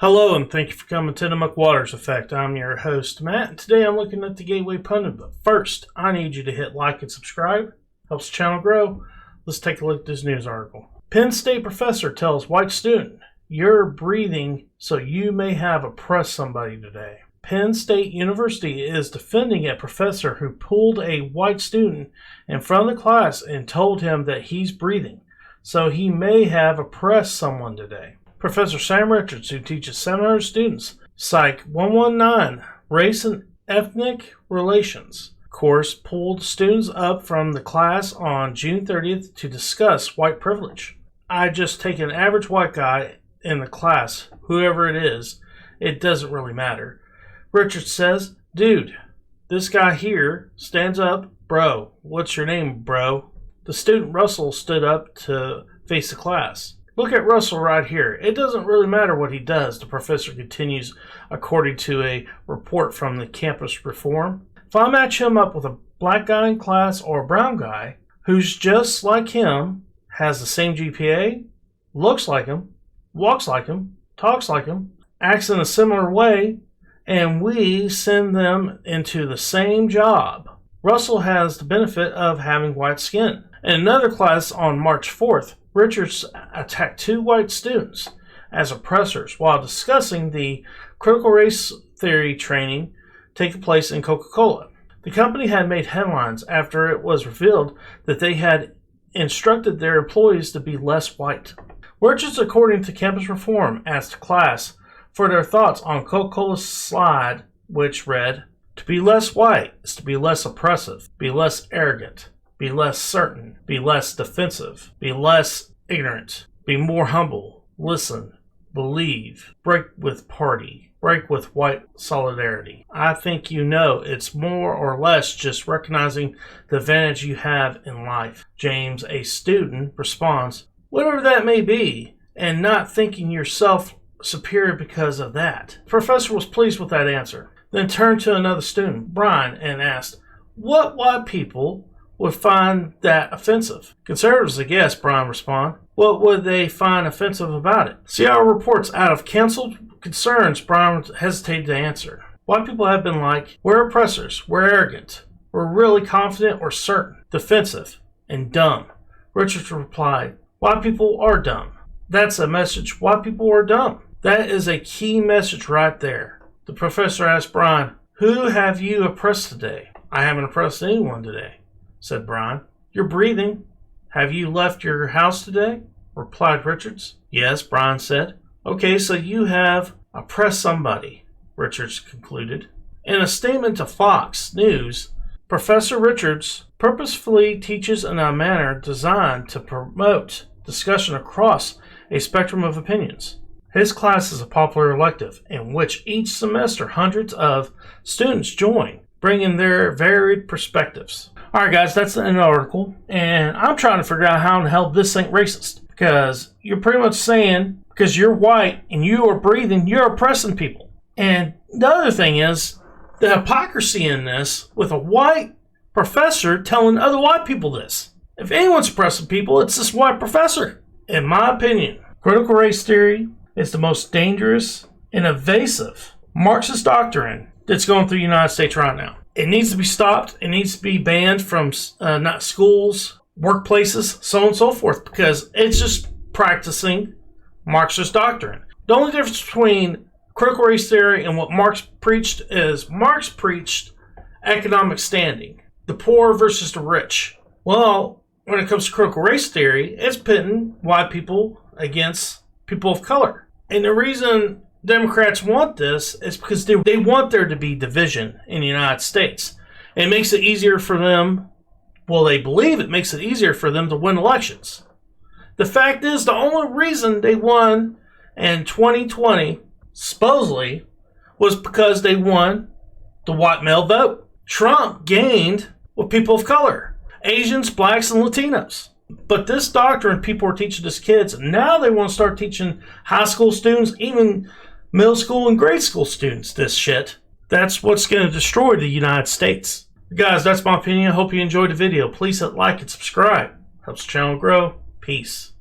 Hello, and thank you for coming to the McWaters Effect. I'm your host, Matt, and today I'm looking at the Gateway Pundit. But first, I need you to hit like and subscribe. Helps the channel grow. Let's take a look at this news article. Penn State Professor tells white student, "You're breathing, so you may have oppressed somebody today." Penn State University is defending a professor who pulled a white student in front of the class and told him that he's breathing, so he may have oppressed someone today. Professor Sam Richards, who teaches 700 students, Psych 119, Race and Ethnic Relations course, pulled students up from the class on June 30th to discuss white privilege. "I just take an average white guy in the class, whoever it is, it doesn't really matter." Richards says, "Dude, this guy here stands up. Bro, what's your name, bro?" The student Russell stood up to face the class. "Look at Russell right here. It doesn't really matter what he does," the professor continues, according to a report from the Campus Reform. "If I match him up with a black guy in class or a brown guy who's just like him, has the same GPA, looks like him, walks like him, talks like him, acts in a similar way, and we send them into the same job, Russell has the benefit of having white skin." In another class on March 4th, Richards attacked two white students as oppressors while discussing the critical race theory training taking place in Coca-Cola. The company had made headlines after it was revealed that they had instructed their employees to be less white. Richards, according to Campus Reform, asked class for their thoughts on Coca-Cola's slide, which read, "To be less white is to be less oppressive, be less arrogant, be less certain, be less defensive, be less ignorant, be more humble, listen, believe, break with party, break with white solidarity. I think you know it's more or less just recognizing the advantage you have in life." James, a student, responds, "Whatever that may be, and not thinking yourself superior because of that." The professor was pleased with that answer, then turned to another student, Brian, and asked, "What white people would find that offensive?" "Conservatives, I guess," Brian responded. "What would they find offensive about it?" Seattle reports out of canceled concerns, Brian hesitated to answer. "White people have been like, we're oppressors, we're arrogant, we're really confident or certain, defensive, and dumb." Richards replied, "White people are dumb. That's a message. White people are dumb. That is a key message right there." The professor asked Brian, "Who have you oppressed today?" "I haven't oppressed anyone today," said Brian. "You're breathing. Have you left your house today?" replied Richards. "Yes," Brian said. "Okay, so you have oppressed somebody," Richards concluded. In a statement to Fox News, Professor Richards purposefully teaches in a manner designed to promote discussion across a spectrum of opinions. His class is a popular elective in which each semester hundreds of students join, bringing their varied perspectives. Alright guys, that's the end of the article, and I'm trying to figure out how in the hell this ain't racist. Because you're pretty much saying, because you're white and you are breathing, you're oppressing people. And the other thing is, the hypocrisy in this, with a white professor telling other white people this. If anyone's oppressing people, it's this white professor. In my opinion, critical race theory is the most dangerous and evasive Marxist doctrine that's going through the United States right now. It needs to be stopped. It needs to be banned from not schools, workplaces, so on and so forth, because it's just practicing Marxist doctrine. The only difference between critical race theory and what Marx preached is Marx preached economic standing, the poor versus the rich. Well, when it comes to critical race theory, it's pitting white people against people of color. And the reason Democrats want this is because they want there to be division in the United States. It makes it easier for them, well, they believe it makes it easier for them to win elections. The fact is, the only reason they won in 2020, supposedly, was because they won the white male vote. Trump gained with people of color, Asians, blacks, and Latinos. But this doctrine people are teaching as kids, now they want to start teaching high school students, even middle school and grade school students, this shit. That's what's going to destroy the United States. Guys, that's my opinion. I hope you enjoyed the video. Please hit like and subscribe. Helps the channel grow. Peace.